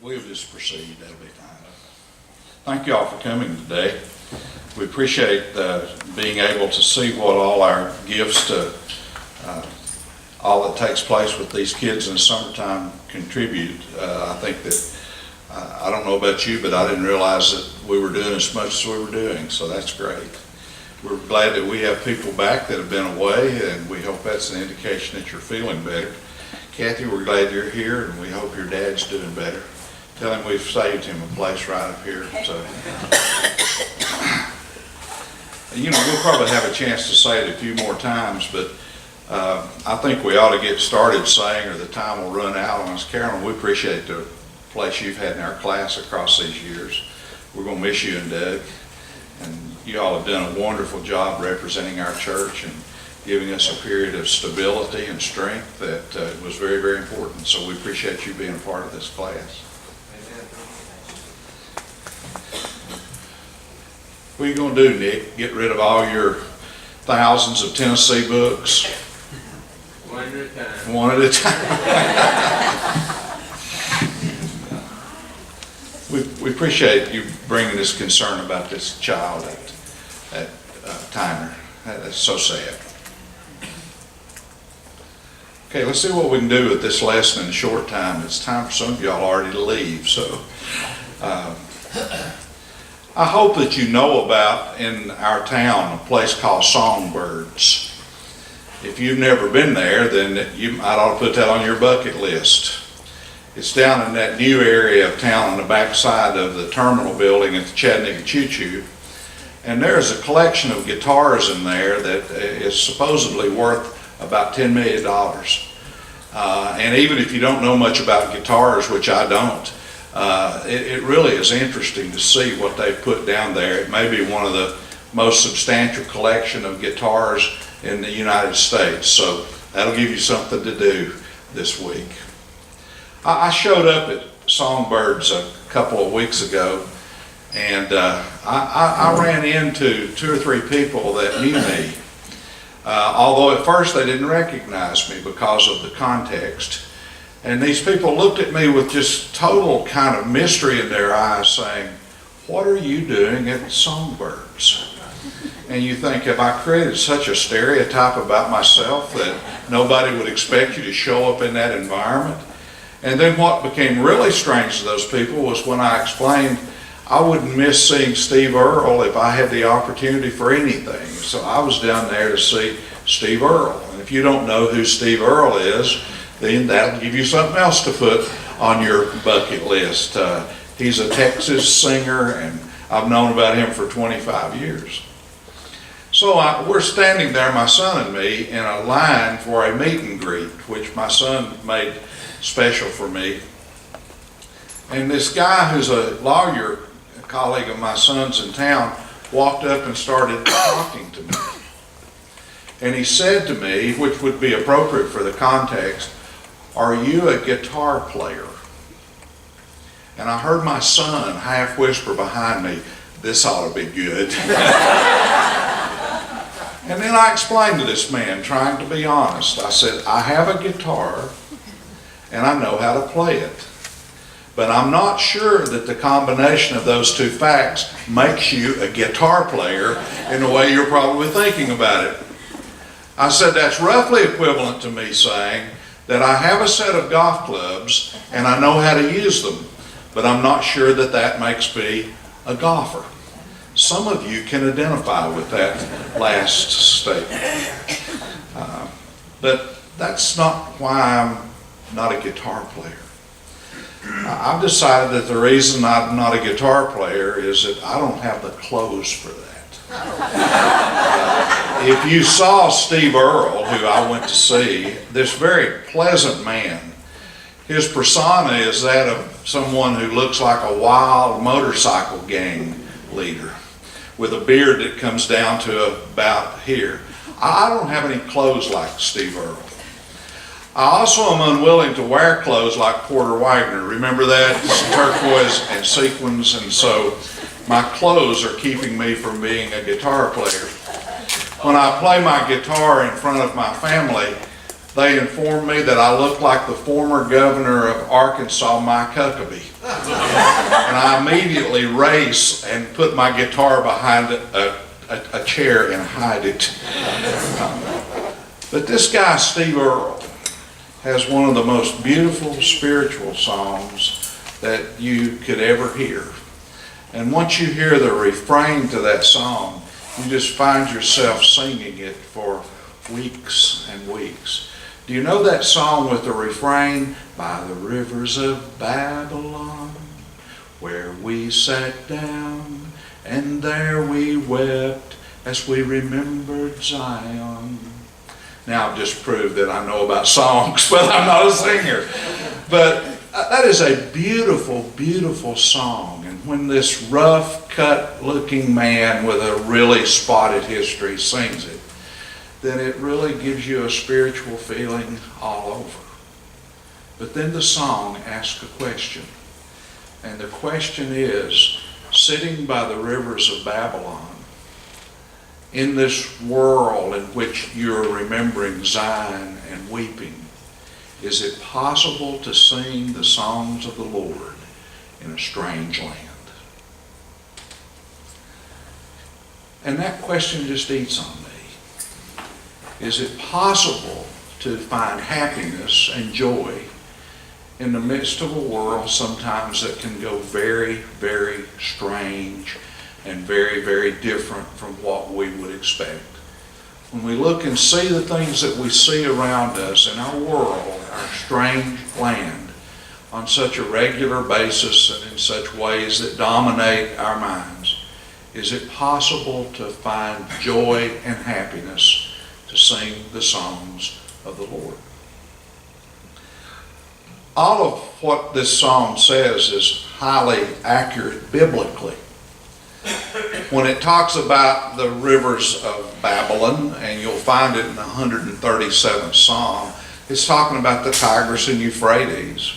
we'll just proceed. That'll be fine. Thank you all for coming today. We appreciate being able to see what all our gifts to all that takes place with these kids in the summertime contribute. I think that, I don't know about you, but I didn't realize that we were doing as much as we were doing, so that's great. We're glad that we have people back that have been away, and we hope that's an indication that you're feeling better. Kathy, we're glad you're here, and we hope your dad's doing better. Tell him we've saved him a place right up here. So, you know, we'll probably have a chance to say it a few more times, but I think we ought to get started saying, or the time will run out on us. Carolyn, we appreciate the place you've had in our class across these years. We're going to miss you and Doug, and you all have done a wonderful job representing our church and giving us a period of stability and strength that was very, very important. So we appreciate you being a part of this class. What are you going to do, Nick? Get rid of all your thousands of Tennessee books? One at a time. One at a time. We appreciate you bringing this concern about this child at Tyner. That's so sad. Okay, let's see what we can do with this lesson in a short time. It's time for some of y'all already to leave, so I hope that you know about, in our town, a place called Songbirds. If you've never been there, then you might ought to put that on your bucket list. It's down in that new area of town on the back side of the terminal building at the Chattanooga Choo Choo. And there's a collection of guitars in there that is supposedly worth about $10 million. And even if you don't know much about guitars, which I don't, it really is interesting to see what they've put down there. It may be one of the most substantial collection of guitars in the United States. So that'll give you something to do this week. I showed up at Songbirds a couple of weeks ago, and I ran into 2 or 3 people that knew me. Although at first they didn't recognize me because of the context. And these people looked at me with just total kind of mystery in their eyes, saying, "What are you doing at Songbirds?" And you think, have I created such a stereotype about myself that nobody would expect you to show up in that environment? And then what became really strange to those people was when I explained I wouldn't miss seeing Steve Earle if I had the opportunity for anything. So I was down there to see Steve Earle. And if you don't know who Steve Earle is, then that'll give you something else to put on your bucket list. He's a Texas singer, and I've known about him for 25 years. So we're standing there, my son and me, in a line for a meet and greet, which my son made special for me. And this guy who's a lawyer, a colleague of my son's in town, walked up and started talking to me. And he said to me, which would be appropriate for the context, "Are you a guitar player?" And I heard my son half whisper behind me, "This ought to be good." And then I explained to this man, trying to be honest. I said, "I have a guitar and I know how to play it. But I'm not sure that the combination of those two facts makes you a guitar player in the way you're probably thinking about it." I said, "That's roughly equivalent to me saying that I have a set of golf clubs and I know how to use them, but I'm not sure that that makes me a golfer." Some of you can identify with that last statement. But that's not why I'm not a guitar player. I've decided that the reason I'm not a guitar player is that I don't have the clothes for that. If you saw Steve Earle, who I went to see, this very pleasant man, his persona is that of someone who looks like a wild motorcycle gang leader with a beard that comes down to about here. I don't have any clothes like Steve Earle. I also am unwilling to wear clothes like Porter Wagner. Remember that? It's turquoise and sequins, and so my clothes are keeping me from being a guitar player. When I play my guitar in front of my family, They informed me that I looked like the former governor of Arkansas, Mike Huckabee. And I immediately race and put my guitar behind a chair and hide it. But this guy, Steve Earle, has one of the most beautiful spiritual songs that you could ever hear. And once you hear the refrain to that song, you just find yourself singing it for weeks and weeks. Do you know that song with the refrain? By the rivers of Babylon, where we sat down, and there we wept as we remembered Zion. Now I've just proved that I know about songs, but I'm not a singer. But that is a beautiful, beautiful song. And when this rough cut looking man with a really spotted history sings it, then it really gives you a spiritual feeling all over. But then the song asks a question. And the question is, sitting by the rivers of Babylon, in this world in which you're remembering Zion and weeping, is it possible to sing the songs of the Lord in a strange land? And that question just eats on me. Is it possible to find happiness and joy in the midst of a world sometimes that can go very, very strange and very, very different from what we would expect? When we look and see the things that we see around us in our world, our strange land, on such a regular basis and in such ways that dominate our minds, is it possible to find joy and happiness to sing the songs of the Lord? All of what this song says is highly accurate biblically. When it talks about the rivers of Babylon, and you'll find it in the 137th Psalm, it's talking about the Tigris and Euphrates.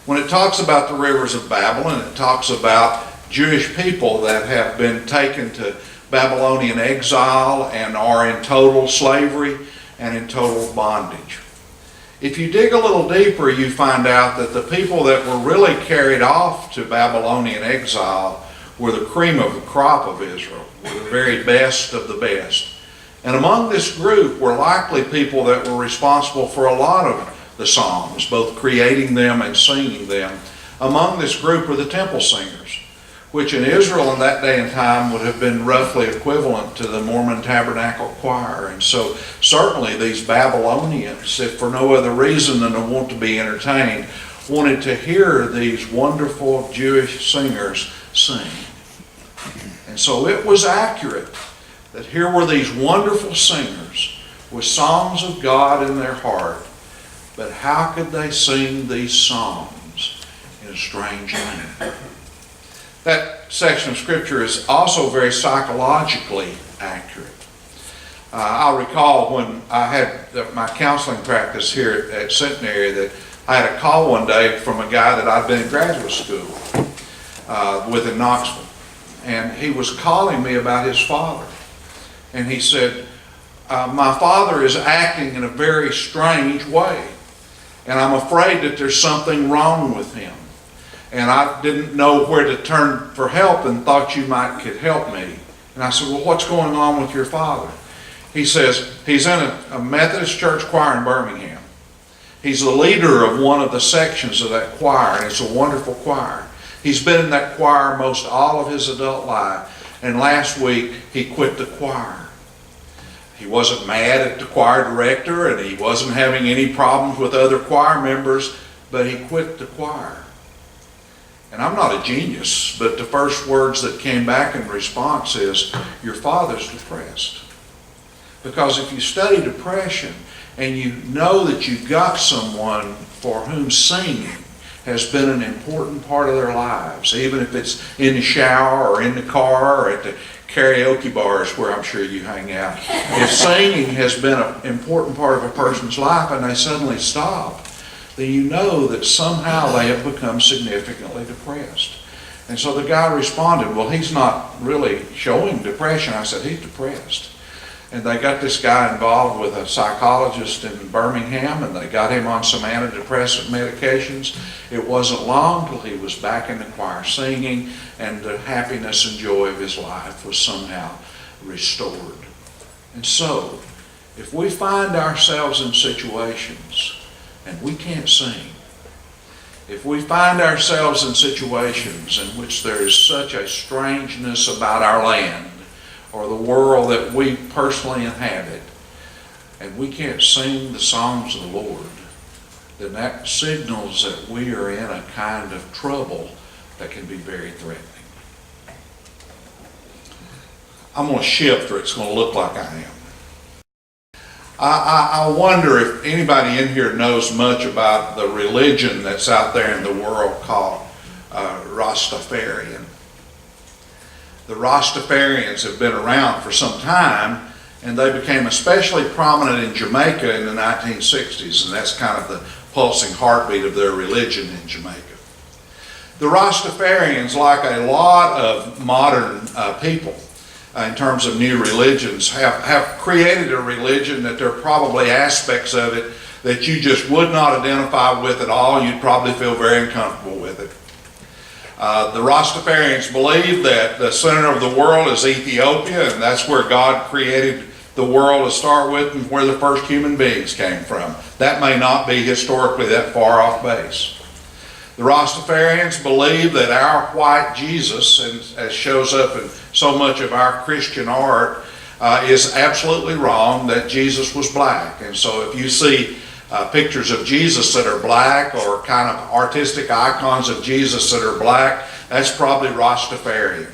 When it talks about the rivers of Babylon, it talks about Jewish people that have been taken to Babylonian exile and are in total slavery and in total bondage. If you dig a little deeper, you find out that the people that were really carried off to Babylonian exile were the cream of the crop of Israel, were the very best of the best. And among this group were likely people that were responsible for a lot of the psalms, both creating them and singing them. Among this group were the temple singers, which in Israel in that day and time would have been roughly equivalent to the Mormon Tabernacle Choir. And so certainly these Babylonians, if for no other reason than to want to be entertained, wanted to hear these wonderful Jewish singers sing. And so it was accurate that here were these wonderful singers with songs of God in their heart, but how could they sing these songs in a strange land? That section of Scripture is also very psychologically accurate. I'll recall when I had my counseling practice here at Centenary that I had a call one day from a guy that I'd been in graduate school with in Knoxville. And he was calling me about his father. And he said, my father is acting in a very strange way. And I'm afraid that there's something wrong with him. And I didn't know where to turn for help and thought you could help me. And I said, well, what's going on with your father? He says, he's in a Methodist church choir in Birmingham. He's the leader of one of the sections of that choir, and it's a wonderful choir. He's been in that choir most all of his adult life. And last week, he quit the choir. He wasn't mad at the choir director, and he wasn't having any problems with other choir members, but he quit the choir. And I'm not a genius, but the first words that came back in response is, your father's depressed. Because if you study depression and you know that you've got someone for whom singing has been an important part of their lives, even if it's in the shower or in the car or at the karaoke bars where I'm sure you hang out. If singing has been an important part of a person's life and they suddenly stop, then you know that somehow they have become significantly depressed. And so the guy responded, well, he's not really showing depression. I said, he's depressed. And they got this guy involved with a psychologist in Birmingham, and they got him on some antidepressant medications. It wasn't long till he was back in the choir singing, and the happiness and joy of his life was somehow restored. And so, if we find ourselves in situations and we can't sing, if we find ourselves in situations in which there is such a strangeness about our land or the world that we personally inhabit, and we can't sing the songs of the Lord, then that signals that we are in a kind of trouble that can be very threatening. I'm going to shift, or it's going to look like I am. I wonder if anybody in here knows much about the religion that's out there in the world called Rastafarian. The Rastafarians have been around for some time, and they became especially prominent in Jamaica in the 1960s, and that's kind of the pulsing heartbeat of their religion in Jamaica. The Rastafarians, like a lot of modern people, in terms of new religions, have created a religion that there are probably aspects of it that you just would not identify with at all. You'd probably feel very uncomfortable with it. The Rastafarians believe that the center of the world is Ethiopia, and that's where God created the world to start with and where the first human beings came from. That may not be historically that far off base. The Rastafarians believe that our white Jesus, and as shows up in so much of our Christian art, is absolutely wrong, that Jesus was black. And so if you see pictures of Jesus that are black, or kind of artistic icons of Jesus that are black, that's probably Rastafarian.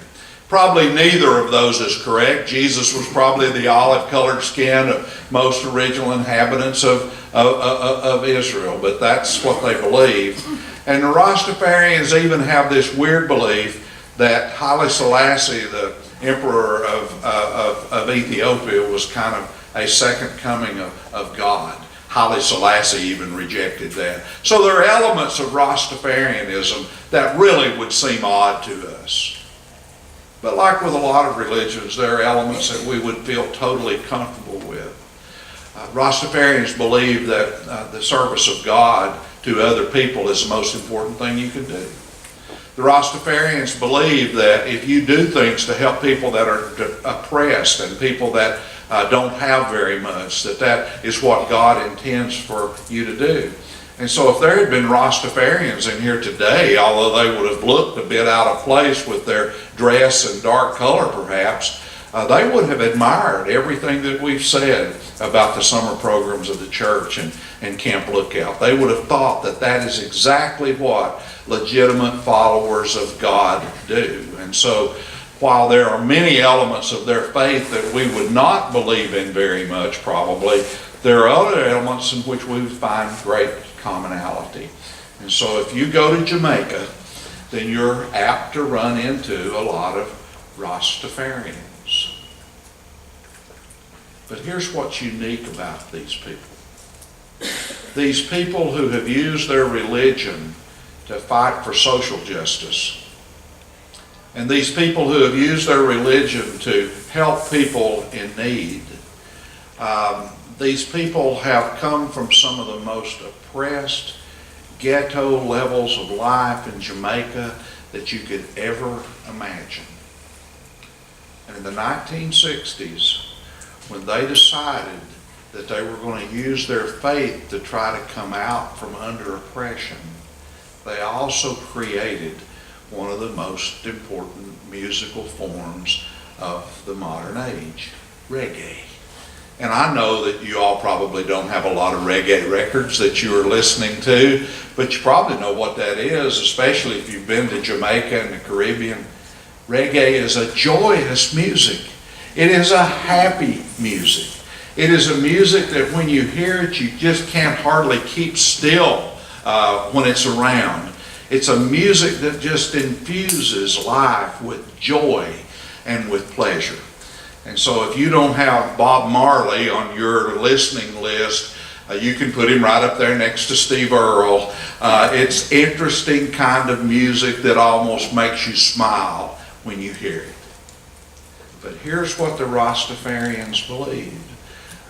Probably neither of those is correct. Jesus was probably the olive-colored skin of most original inhabitants of Israel, but that's what they believe. And the Rastafarians even have this weird belief that Haile Selassie, the emperor of Ethiopia, was kind of a second coming of God. Haile Selassie even rejected that. So there are elements of Rastafarianism that really would seem odd to us. But like with a lot of religions, there are elements that we would feel totally comfortable with. Rastafarians believe that the service of God to other people is the most important thing you can do. The Rastafarians believe that if you do things to help people that are oppressed and people that don't have very much, that is what God intends for you to do. And so if there had been Rastafarians in here today, although they would have looked a bit out of place with their dress and dark color perhaps, they would have admired everything that we've said about the summer programs of the church and Camp Lookout. They would have thought that that is exactly what legitimate followers of God do. And so while there are many elements of their faith that we would not believe in very much probably, there are other elements in which we would find great commonality. And so if you go to Jamaica, then you're apt to run into a lot of Rastafarians. But here's what's unique about these people. These people who have used their religion to fight for social justice, and these people who have used their religion to help people in need, these people have come from some of the most oppressed ghetto levels of life in Jamaica that you could ever imagine. And in the 1960s, when they decided that they were going to use their faith to try to come out from under oppression, they also created one of the most important musical forms of the modern age, reggae. And I know that you all probably don't have a lot of reggae records that you are listening to, but you probably know what that is, especially if you've been to Jamaica and the Caribbean. Reggae is a joyous music. It is a happy music. It is a music that when you hear it, you just can't hardly keep still when it's around. It's a music that just infuses life with joy and with pleasure. And so if you don't have Bob Marley on your listening list, you can put him right up there next to Steve Earle. It's interesting kind of music that almost makes you smile when you hear it. But here's what the Rastafarians believed.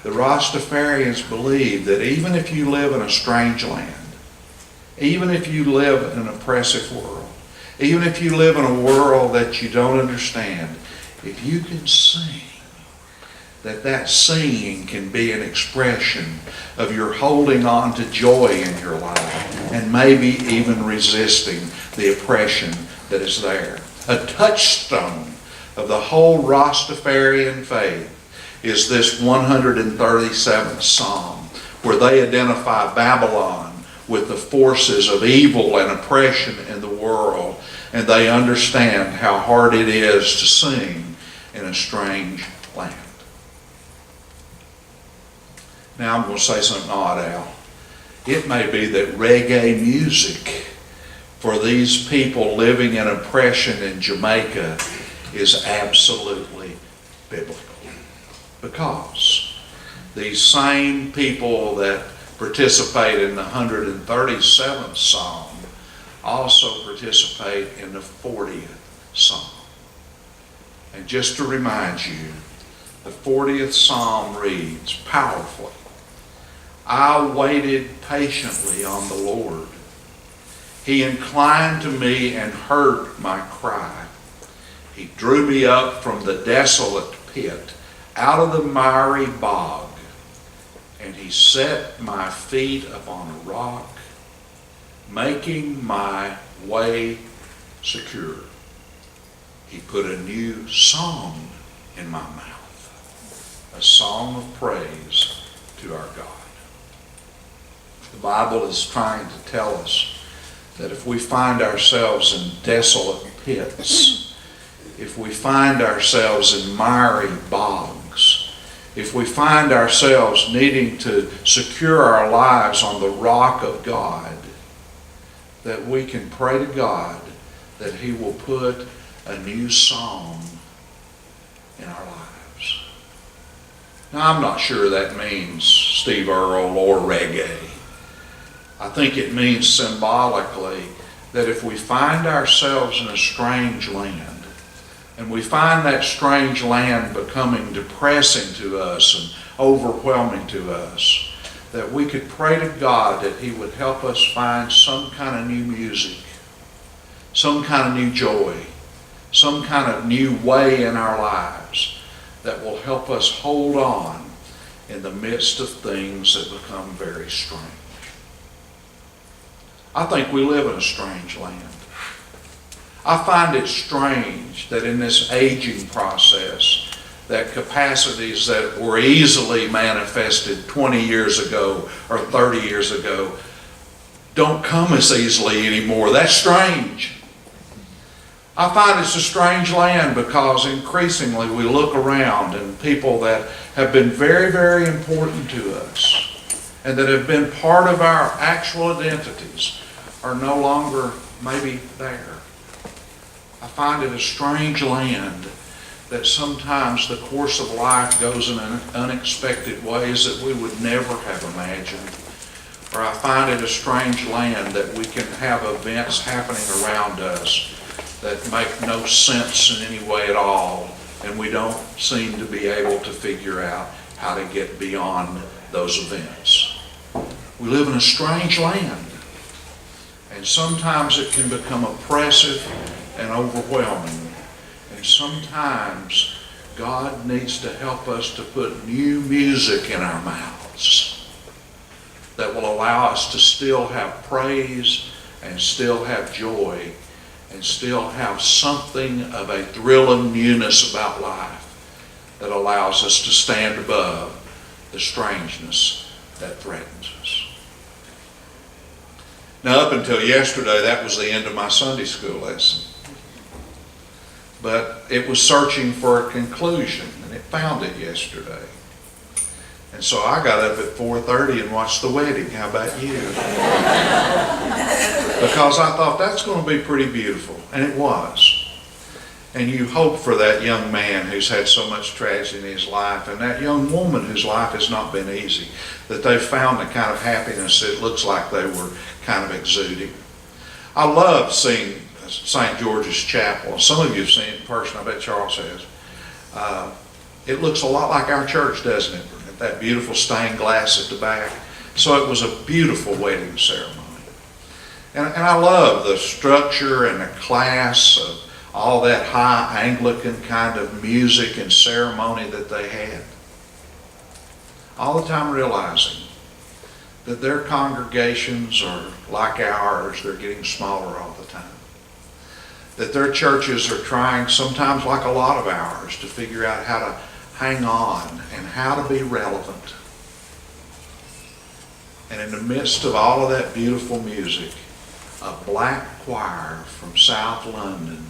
The Rastafarians believed that even if you live in a strange land, even if you live in an oppressive world, even if you live in a world that you don't understand, if you can sing, that singing can be an expression of your holding on to joy in your life and maybe even resisting the oppression that is there. A touchstone of the whole Rastafarian faith is this 137th Psalm, where they identify Babylon with the forces of evil and oppression in the world, and they understand how hard it is to sing in a strange land. Now I'm going to say something odd, Al. It may be that reggae music for these people living in oppression in Jamaica is absolutely biblical. Because these same people that participate in the 137th Psalm also participate in the 40th Psalm. And just to remind you, the 40th Psalm reads powerfully, I waited patiently on the Lord. He inclined to me and heard my cry. He drew me up from the desolate pit, out of the miry bog, and he set my feet upon a rock, making my way secure. He put a new song in my mouth, a song of praise to our God. The Bible is trying to tell us that if we find ourselves in desolate pits, if we find ourselves in miry bogs, if we find ourselves needing to secure our lives on the rock of God, that we can pray to God that He will put a new song in our lives. Now, I'm not sure that means Steve Earle or reggae. I think it means symbolically that if we find ourselves in a strange land, and we find that strange land becoming depressing to us and overwhelming to us, that we could pray to God that He would help us find some kind of new music, some kind of new joy, some kind of new way in our lives that will help us hold on in the midst of things that become very strange. I think we live in a strange land. I find it strange that in this aging process, that capacities that were easily manifested 20 years ago or 30 years ago don't come as easily anymore. That's strange. I find it's a strange land because increasingly we look around and people that have been very, very important to us and that have been part of our actual identities are no longer maybe there. I find it a strange land that sometimes the course of life goes in unexpected ways that we would never have imagined. Or I find it a strange land that we can have events happening around us that make no sense in any way at all, and we don't seem to be able to figure out how to get beyond those events. We live in a strange land, and sometimes it can become oppressive and overwhelming. And sometimes God needs to help us to put new music in our mouths that will allow us to still have praise and still have joy and still have something of a thrill and newness about life that allows us to stand above the strangeness that threatens us. Now, up until yesterday, that was the end of my Sunday school lesson. But it was searching for a conclusion, and it found it yesterday. And so I got up at 4:30 and watched the wedding. How about you? Because I thought that's going to be pretty beautiful, and it was. And you hope for that young man who's had so much tragedy in his life, and that young woman whose life has not been easy, that they've found the kind of happiness it looks like they were kind of exuding. I love seeing St. George's Chapel. Some of you have seen it in person. I bet Charles has. It looks a lot like our church, doesn't it? That beautiful stained glass at the back. So it was a beautiful wedding ceremony. And I love the structure and the class of all that high Anglican kind of music and ceremony that they had. All the time realizing that their congregations are like ours, they're getting smaller all the time. That their churches are trying, sometimes like a lot of ours, to figure out how to hang on and how to be relevant. And in the midst of all of that beautiful music, a black choir from South London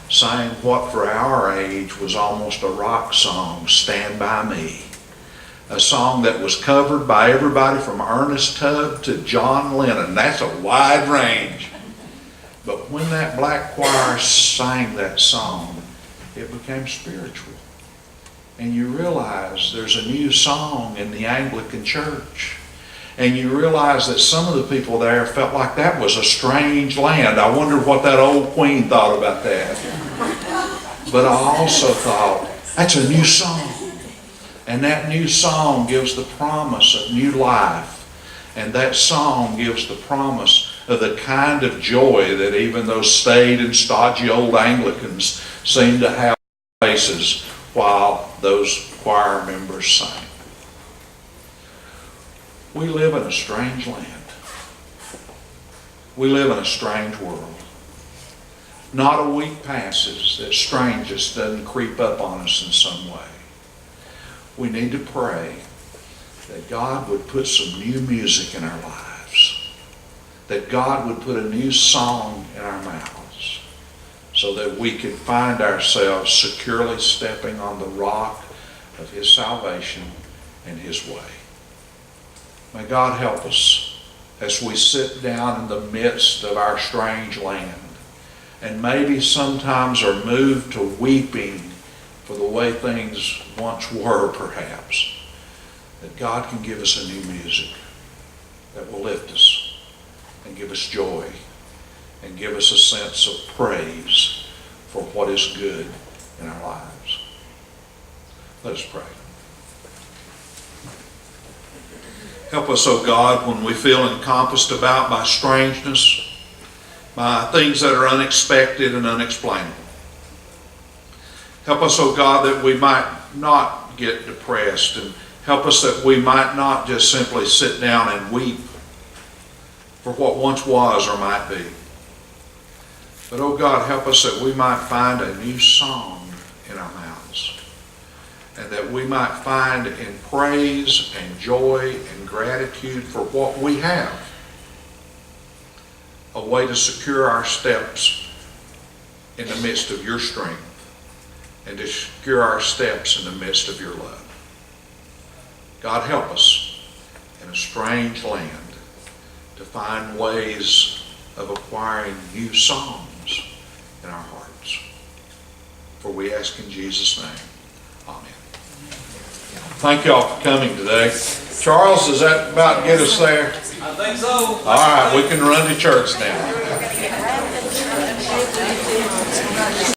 sang what for our age was almost a rock song, Stand By Me. A song that was covered by everybody from Ernest Tubb to John Lennon. That's a wide range. But when that black choir sang that song, it became spiritual. And you realize there's a new song in the Anglican church. And you realize that some of the people there felt like that was a strange land. I wonder what that old queen thought about that. But I also thought, that's a new song. And that new song gives the promise of new life. And that song gives the promise of the kind of joy that even those staid and stodgy old Anglicans seem to have faces while those choir members sang. We live in a strange land. We live in a strange world. Not a week passes that strangeness doesn't creep up on us in some way. We need to pray that God would put some new music in our lives. That God would put a new song in our mouths so that we can find ourselves securely stepping on the rock of His salvation and His way. May God help us as we sit down in the midst of our strange land and maybe sometimes are moved to weeping for the way things once were, perhaps, that God can give us a new music that will lift us and give us joy and give us a sense of praise for what is good in our lives. Let us pray. Help us, O God, when we feel encompassed about by strangeness, by things that are unexpected and unexplainable. Help us, O God, that we might not get depressed, and help us that we might not just simply sit down and weep for what once was or might be. But, O God, help us that we might find a new song in our mouths, and that we might find in praise and joy and gratitude for what we have a way to secure our steps in the midst of your strength and to secure our steps in the midst of your love. God, help us in a strange land to find ways of acquiring new songs in our hearts. For we ask in Jesus' name. Amen. Thank you all for coming today. Charles, does that about get us there? I think so. All right, we can run to church now.